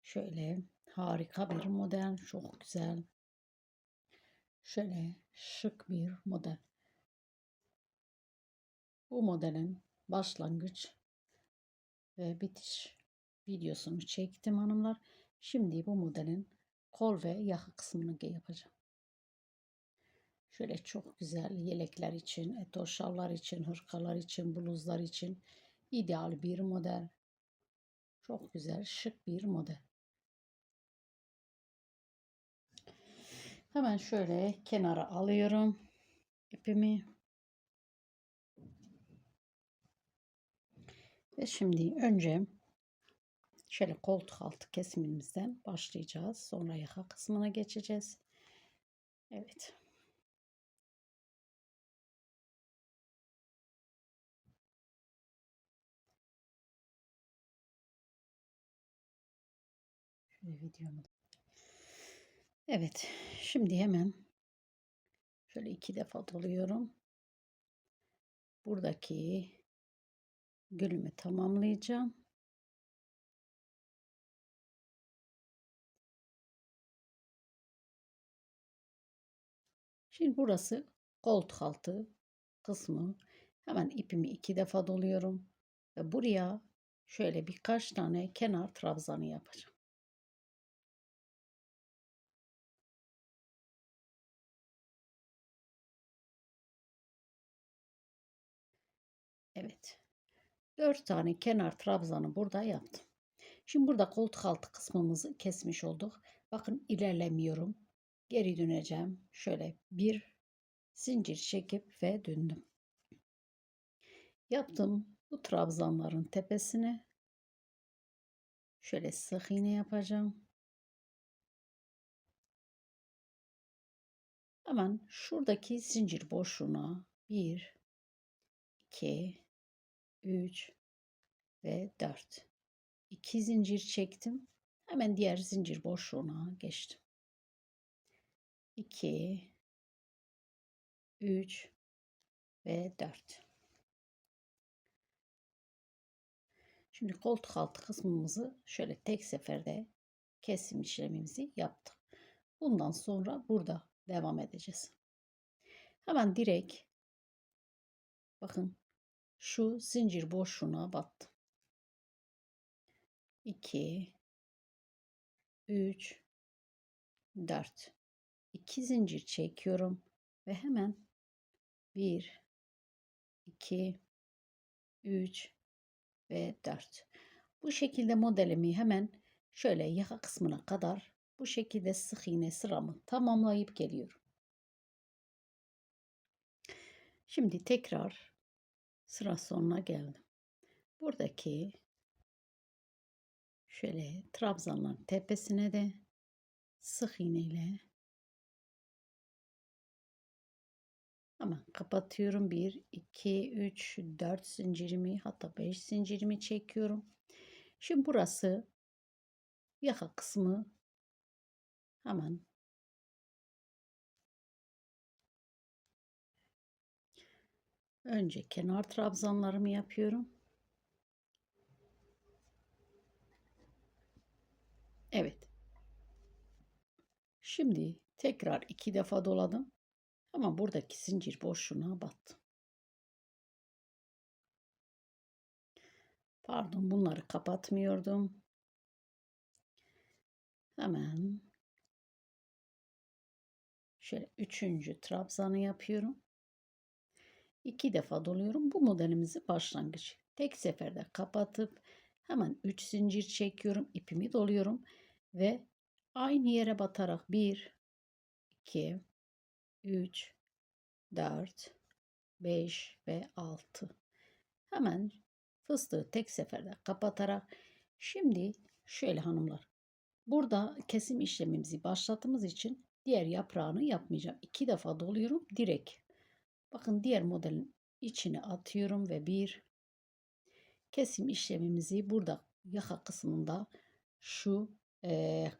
Şöyle harika bir model, çok güzel. Şöyle şık bir model. Bu modelin başlangıç ve bitiş videosunu çektim hanımlar. Şimdi bu modelin kol ve yaka kısmını yapacağım. Şöyle çok güzel yelekler için, etoşallar için, hırkalar için, bluzlar için ideal bir model. Çok güzel, şık bir model. Hemen şöyle kenara alıyorum ipimi. Ve şimdi önce şöyle koltuk altı kesimimizden başlayacağız. Sonra yaka kısmına geçeceğiz. Evet. Şöyle videomu. Evet. Şimdi hemen şöyle 2 defa doluyorum. Buradaki gülümü tamamlayacağım. Şimdi burası koltuk altı kısmı. Hemen ipimi 2 defa doluyorum. Ve buraya şöyle birkaç tane kenar trabzanı yapacağım. Evet. 4 tane kenar trabzanı burada yaptım. Şimdi burada koltuk altı kısmımızı kesmiş olduk. Bakın ilerlemiyorum. Geri döneceğim. Şöyle bir zincir çekip ve döndüm. Yaptım bu trabzanların tepesine şöyle sık iğne yapacağım. Hemen şuradaki zincir boşluğuna 1, 2, 3 ve 4. 2 zincir çektim. Hemen diğer zincir boşluğuna geçtim. 2, 3 ve 4. Şimdi koltuk altı kısmımızı şöyle tek seferde kesim işlemimizi yaptık. Bundan sonra burada devam edeceğiz. Hemen direkt bakın şu zincir boşluğuna battım. 2, 3, 4. 2 zincir çekiyorum ve hemen 1, 2, 3 ve 4. Bu şekilde modelimi hemen şöyle yaka kısmına kadar bu şekilde sık iğne sıramı tamamlayıp geliyorum. Şimdi tekrar sıra sonuna geldim. Buradaki şöyle trabzanların tepesine de sık iğne ile hemen kapatıyorum. 1, 2, 3, 4 zincirimi, hatta 5 zincirimi çekiyorum. Şimdi burası yaka kısmı. Hemen önce kenar trabzanlarımı yapıyorum. Evet. Şimdi tekrar 2 defa doladım. Ama buradaki zincir boşluğuna battım. Pardon, bunları kapatmıyordum. Hemen şöyle 3. trabzanı yapıyorum. 2 defa doluyorum. Bu modelimizin başlangıcı. Tek seferde kapatıp hemen 3 zincir çekiyorum. İpimi doluyorum ve aynı yere batarak 1, 2, 3, 4, 5 ve 6. Hemen fıstığı tek seferde kapatarak şimdi şöyle hanımlar. Burada kesim işlemimizi başlattığımız için diğer yaprağını yapmayacağım. 2 defa doluyorum direkt. Bakın diğer modelin içine atıyorum ve bir kesim işlemimizi burada yaka kısmında şu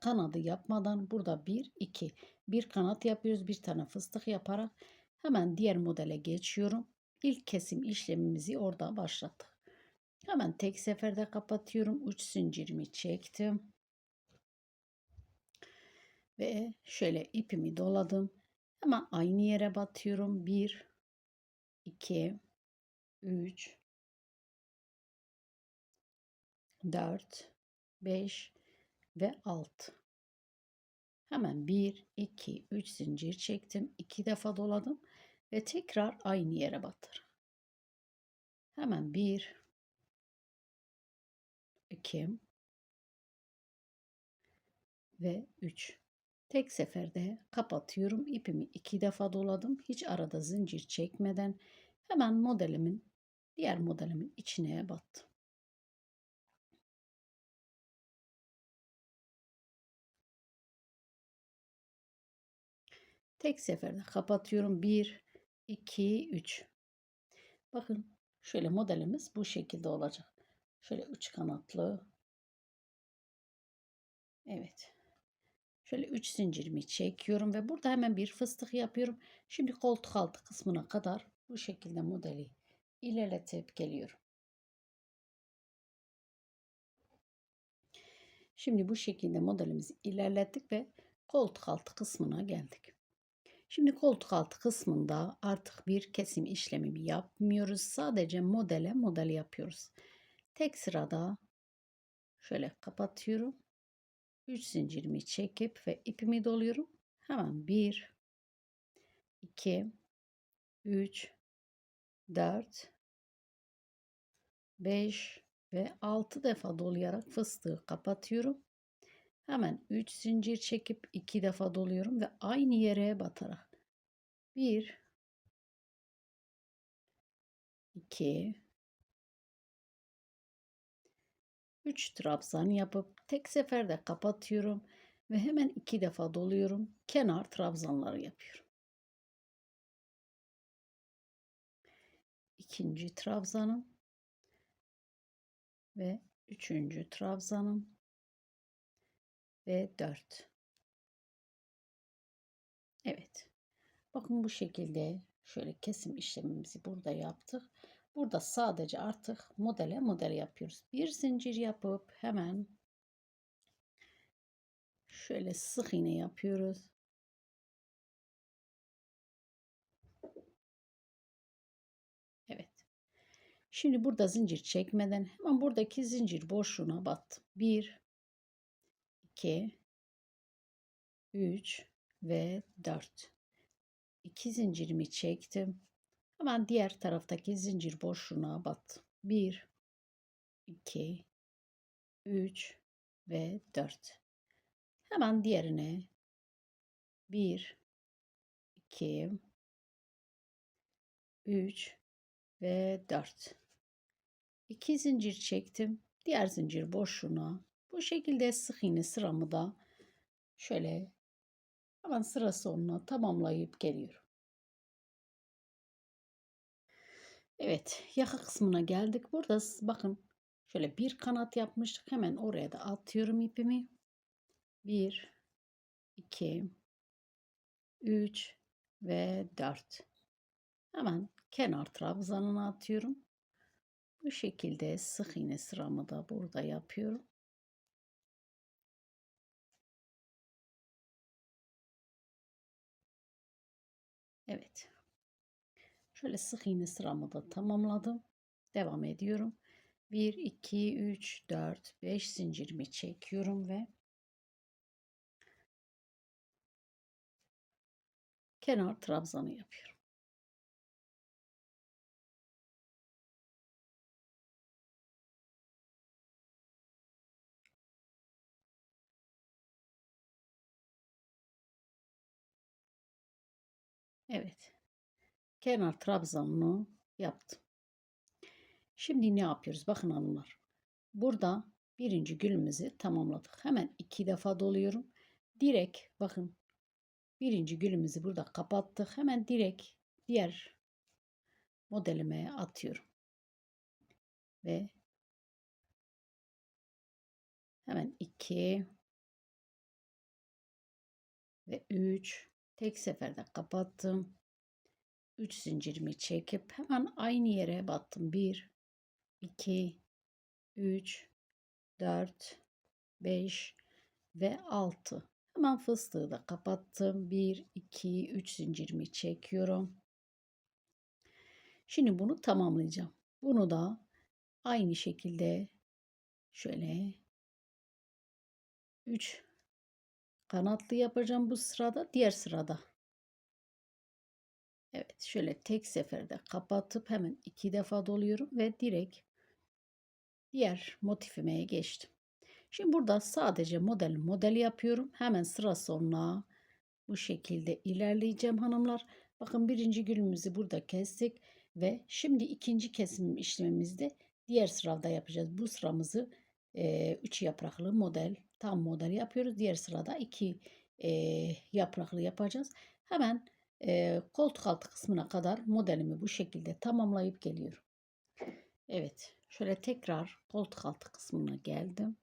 kanadı yapmadan burada 1, 2 bir kanat yapıyoruz. Bir tane fıstık yaparak hemen diğer modele geçiyorum. İlk kesim işlemimizi orada başlattık. Hemen tek seferde kapatıyorum. 3 zincirimi çektim. Ve şöyle ipimi doladım. Hemen aynı yere batıyorum. 1, 2, 3, 4, 5 ve 6. Hemen 1, 2, 3 zincir çektim. 2 defa doladım ve tekrar aynı yere battım. Hemen 1, 2 ve 3. Tek seferde kapatıyorum. İpimi 2 defa doladım. Hiç arada zincir çekmeden hemen diğer modelimin içine battım. Tek seferde kapatıyorum. 1, 2, 3. Bakın şöyle modelimiz bu şekilde olacak. Şöyle 3 kanatlı. Evet. Şöyle 3 zincirimi çekiyorum ve burada hemen bir fıstık yapıyorum. Şimdi koltuk altı kısmına kadar bu şekilde modeli ilerletip geliyorum. Şimdi bu şekilde modelimizi ilerlettik ve koltuk altı kısmına geldik. Şimdi koltuk altı kısmında artık bir kesim işlemi yapmıyoruz. Sadece model yapıyoruz. Tek sırada şöyle kapatıyorum. 3 zincirimi çekip ve ipimi doluyorum. Hemen 1, 2, 3, 4, 5 ve 6 defa dolayarak fıstığı kapatıyorum. Hemen 3 zincir çekip 2 defa doluyorum ve aynı yere batarak 1, 2, 3 trabzan yapıp tek seferde kapatıyorum ve hemen 2 defa doluyorum. Kenar trabzanları yapıyorum. İkinci trabzanım ve üçüncü trabzanım ve 4. Evet. Bakın bu şekilde şöyle kesim işlemimizi burada yaptık. Burada sadece artık model yapıyoruz. Bir zincir yapıp hemen şöyle sık iğne yapıyoruz. Evet. Şimdi burada zincir çekmeden hemen buradaki zincir boşluğuna battım. 1, 2, 3 ve 4. 2 zincirimi çektim. Hemen diğer taraftaki zincir boşluğuna battım. 1, 2, 3 ve 4. Hemen diğerine 1, 2, 3 ve 4. 2 zincir çektim. Diğer zincir boşluğuna bu şekilde sık iğne sıramı da şöyle hemen sıra sonuna tamamlayıp geliyorum. Evet, yaka kısmına geldik. Burada bakın şöyle bir kanat yapmıştık. Hemen oraya da atıyorum ipimi. 1, 2, 3 ve 4. Hemen kenar trabzanına atıyorum. Bu şekilde sık iğne sıramı da burada yapıyorum. Evet. Şöyle sık iğne sıramı da tamamladım. Devam ediyorum. 1, 2, 3, 4, 5 zincirimi çekiyorum ve kenar trabzanı yapıyorum. Evet. Kenar trabzanını yaptım. Şimdi ne yapıyoruz? Bakın hanımlar. Burada birinci gülümüzü tamamladık. Hemen 2 defa doluyorum. Direkt bakın birinci gülümüzü burada kapattık. Hemen direkt diğer modelime atıyorum. Ve hemen 2 ve 3 tek seferde kapattım. 3 zincirimi çekip hemen aynı yere battım. 1, 2, 3, 4, 5 ve 6. Hemen Hemen fıstığı da kapattım. 1, 2, 3 zincirimi çekiyorum. Şimdi bunu tamamlayacağım. Bunu da aynı şekilde şöyle 3 kanatlı yapacağım bu sırada. Diğer sırada. Evet, şöyle tek seferde kapatıp hemen 2 defa doluyorum ve direkt diğer motifime geçtim. Şimdi burada sadece model yapıyorum. Hemen sıra sonuna bu şekilde ilerleyeceğim hanımlar. Bakın birinci gülümüzü burada kestik ve şimdi ikinci kesim işlemimizde diğer sırada yapacağız. Bu sıramızı 3 yapraklı tam model yapıyoruz. Diğer sırada 2 yapraklı yapacağız. Hemen koltuk altı kısmına kadar modelimi bu şekilde tamamlayıp geliyorum. Evet, şöyle tekrar koltuk altı kısmına geldim.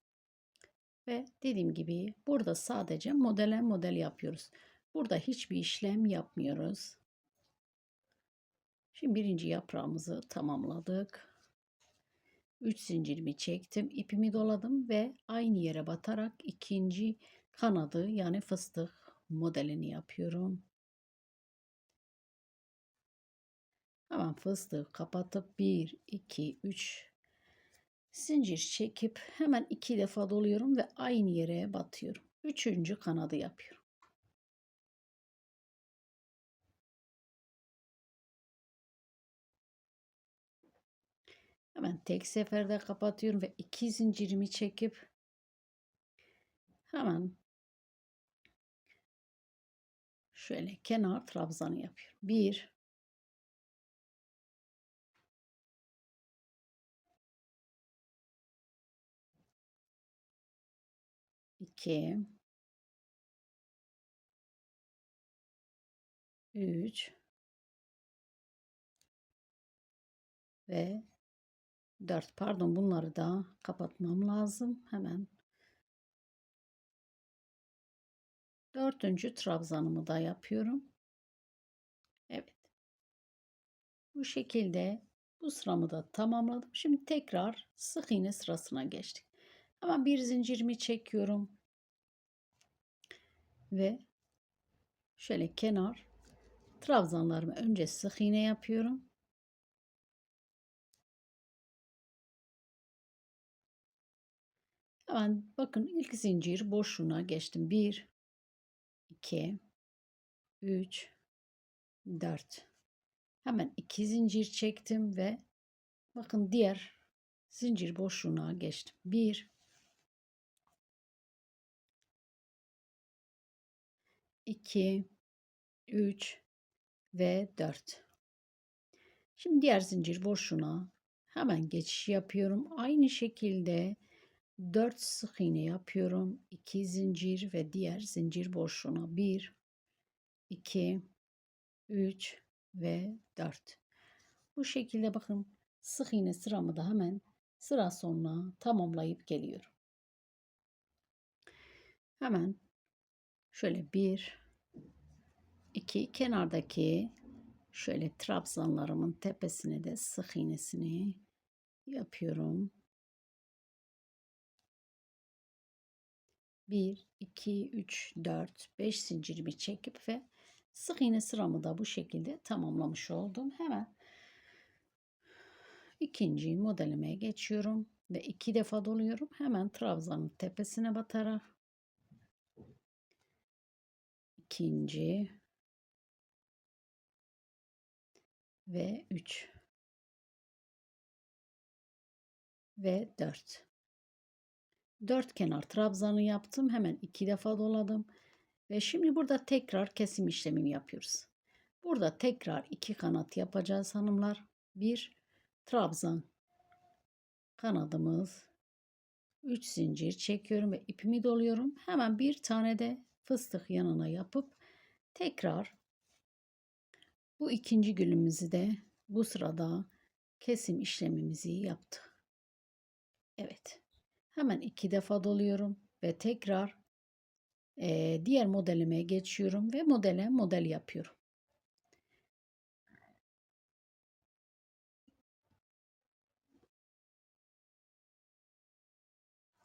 Ve dediğim gibi burada sadece model yapıyoruz. Burada hiçbir işlem yapmıyoruz. Şimdi birinci yaprağımızı tamamladık. 3 zincirimi çektim, ipimi doladım ve aynı yere batarak ikinci kanadı yani fıstık modelini yapıyorum. Hemen fıstığı kapatıp 1, 2, 3 zincir çekip hemen 2 defa doluyorum ve aynı yere batıyorum. Üçüncü kanadı yapıyorum. Hemen tek seferde kapatıyorum ve 2 zincirimi çekip hemen şöyle kenar trabzanı yapıyorum. 1, 2, 3 ve 4. Pardon, bunları da kapatmam lazım. Hemen dördüncü trabzanımı da yapıyorum. Evet. Bu şekilde bu sıramı da tamamladım. Şimdi tekrar sık iğne sırasına geçtik. Hemen bir zincirimi çekiyorum ve şöyle kenar trabzanlarımı önce sık iğne yapıyorum. Hemen bakın ilk zincir boşluğuna geçtim. 1, 2, 3, 4. Hemen 2 zincir çektim ve bakın diğer zincir boşluğuna geçtim. 1, 2, 3 ve 4. Şimdi diğer zincir boşluğuna hemen geçiş yapıyorum. Aynı şekilde 4 sık iğne yapıyorum. 2 zincir ve diğer zincir boşluğuna 1, 2, 3 ve 4. Bu şekilde bakın sık iğne sıramı da hemen sıra sonuna tamamlayıp geliyorum. Hemen şöyle 1, 2 kenardaki şöyle trabzanlarımın tepesine de sık iğnesini yapıyorum. 1, 2, 3, 4, 5 zincirimi çekip ve sık iğne sıramı da bu şekilde tamamlamış oldum. Hemen ikinci modelime geçiyorum ve 2 defa doluyorum. Hemen trabzanın tepesine batarak ikinci ve 3 ve 4. 4 kenar trabzanı yaptım. Hemen 2 defa doladım. Ve şimdi burada tekrar kesim işlemini yapıyoruz. Burada tekrar 2 kanat yapacağız hanımlar. Bir trabzan kanadımız, 3 zincir çekiyorum ve ipimi doluyorum. Hemen bir tane de fıstık yanına yapıp tekrar bu ikinci gülümüzü de bu sırada kesim işlemimizi yaptık. Evet. Hemen 2 defa doluyorum ve tekrar diğer modelime geçiyorum ve model yapıyorum.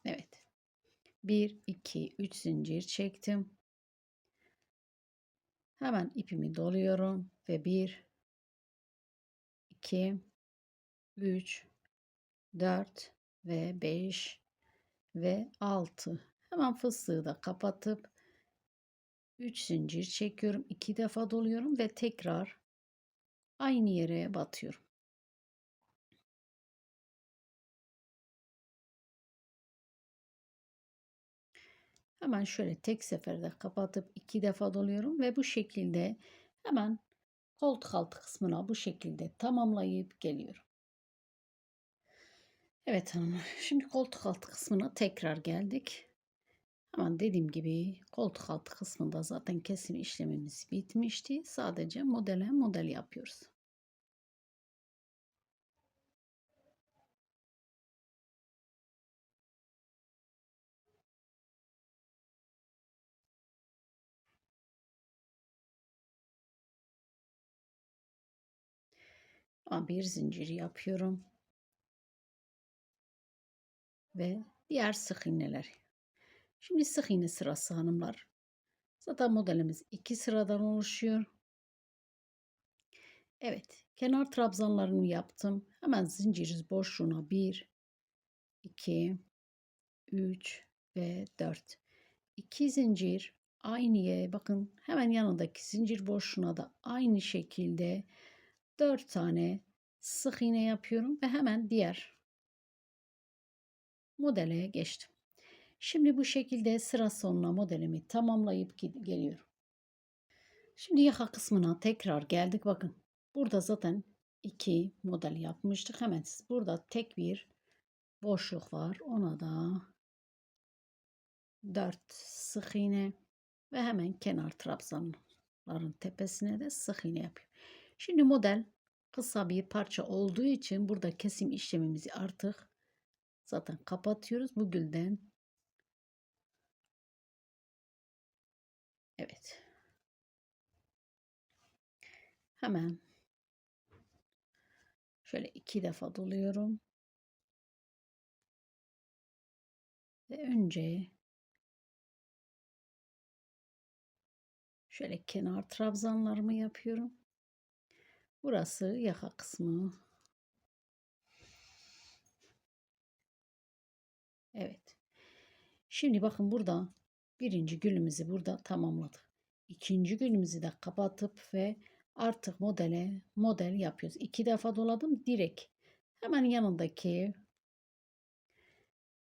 Evet. 1, 2, 3 zincir çektim. Hemen ipimi doluyorum ve 1, 2, 3, 4 ve 5 ve 6. Hemen fıstığı da kapatıp 3 zincir çekiyorum. 2 defa doluyorum ve tekrar aynı yere batıyorum. Hemen şöyle tek seferde kapatıp 2 defa doluyorum ve bu şekilde hemen koltuk altı kısmına bu şekilde tamamlayıp geliyorum. Evet hanımlar, şimdi koltuk altı kısmına tekrar geldik. Hemen dediğim gibi koltuk altı kısmında zaten kesim işlemimiz bitmişti. Sadece model yapıyoruz. Bir zincir yapıyorum ve diğer sık iğneler. Şimdi sık iğne sırası hanımlar. Zaten modelimiz 2 sıradan oluşuyor. Evet, kenar trabzanlarını yaptım. Hemen zincir boşluğuna 1, 2, 3 ve 4. 2 zincir aynı yere bakın, hemen yanındaki zincir boşluğuna da aynı şekilde 4 tane sık iğne yapıyorum ve hemen diğer modele geçtim. Şimdi bu şekilde sıra sonuna modelimi tamamlayıp geliyorum. Şimdi yaka kısmına tekrar geldik. Bakın burada zaten 2 model yapmıştık. Hemen burada tek bir boşluk var. Ona da 4 sık iğne ve hemen kenar trabzanların tepesine de sık iğne yapıyorum. Şimdi model kısa bir parça olduğu için burada kesim işlemimizi artık zaten kapatıyoruz. Bu gülden evet. Hemen şöyle 2 defa doluyorum. Ve önce şöyle kenar trabzanlarımı yapıyorum. Burası yaka kısmı. Evet. Şimdi bakın burada birinci gülümüzü burada tamamladık. İkinci gülümüzü de kapatıp ve artık model yapıyoruz. 2 defa doladım direkt. Hemen yanındaki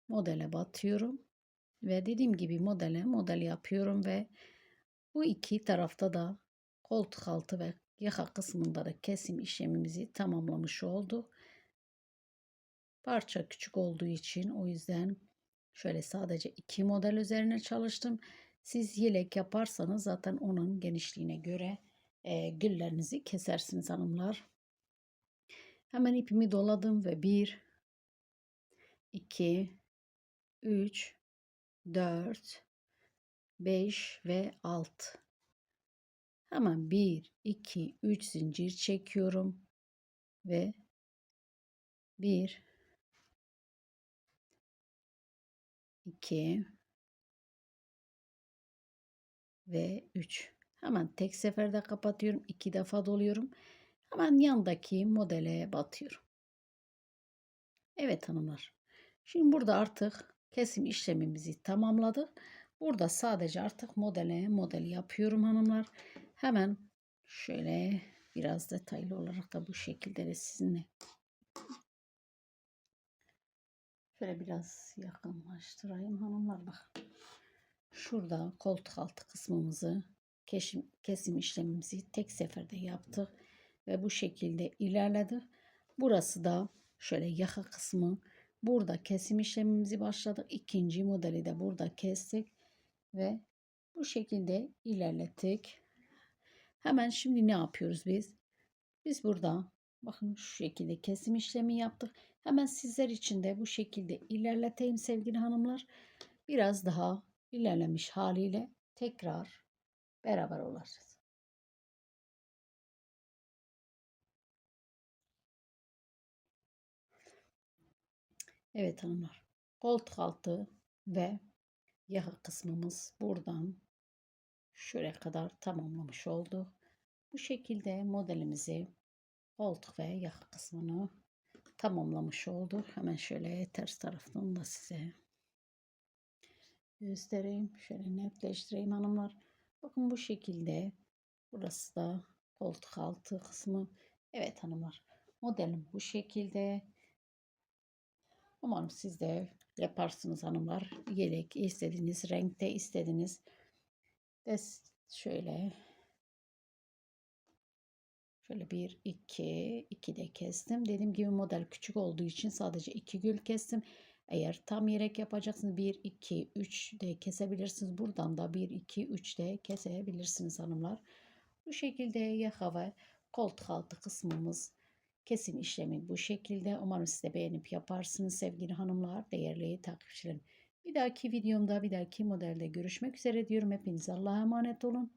modele batıyorum. Ve dediğim gibi model yapıyorum ve bu iki tarafta da koltuk altı ve yaka kısmında da kesim işlemimizi tamamlamış olduk. Parça küçük olduğu için o yüzden şöyle sadece 2 model üzerine çalıştım. Siz yelek yaparsanız zaten onun genişliğine göre güllerinizi kesersiniz hanımlar. Hemen ipimi doladım ve 1, 2, 3, 4, 5 ve 6. Hemen 1, 2, 3 zincir çekiyorum ve 1, 2 ve 3. Hemen tek seferde kapatıyorum. 2 defa doluyorum. Hemen yandaki modele batıyorum. Evet hanımlar. Şimdi burada artık kesim işlemimizi tamamladık. Burada sadece artık model yapıyorum hanımlar. Hemen şöyle biraz detaylı olarak da bu şekilde de sizinle şöyle biraz yakınlaştırayım hanımlar. Bak. Şurada koltuk altı kısmımızı kesim işlemimizi tek seferde yaptık ve bu şekilde ilerledik. Burası da şöyle yaka kısmı. Burada kesim işlemimizi başladık. İkinci modeli de burada kestik ve bu şekilde ilerlettik. Hemen şimdi ne yapıyoruz biz? Biz burada bakın şu şekilde kesim işlemi yaptık. Hemen sizler için de bu şekilde ilerleteyim sevgili hanımlar. Biraz daha ilerlemiş haliyle tekrar beraber olacağız. Evet hanımlar. Koltuk altı ve yaka kısmımız buradan şuraya kadar tamamlamış olduk. Bu şekilde modelimizi koltuk ve yaka kısmını tamamlamış olduk. Hemen şöyle ters taraftan da size göstereyim. Şöyle netleştireyim hanımlar. Bakın bu şekilde. Burası da koltuk altı kısmı. Evet hanımlar. Modelim bu şekilde. Umarım siz de yaparsınız hanımlar. Yelek istediğiniz renkte istediğiniz. Şöyle bir iki de kestim. Dediğim gibi model küçük olduğu için sadece 2 gül kestim. Eğer tam yelek yapacaksınız 1 2 3 de kesebilirsiniz. Buradan da 1 2 3 de kesebilirsiniz hanımlar. Bu şekilde yaka ve koltuk altı kısmımız kesim işlemi bu şekilde. Umarım siz de beğenip yaparsınız sevgili hanımlar, değerli takipçilerim. Bir dahaki videomda bir dahaki modelde görüşmek üzere diyorum. Hepinize Allah'a emanet olun.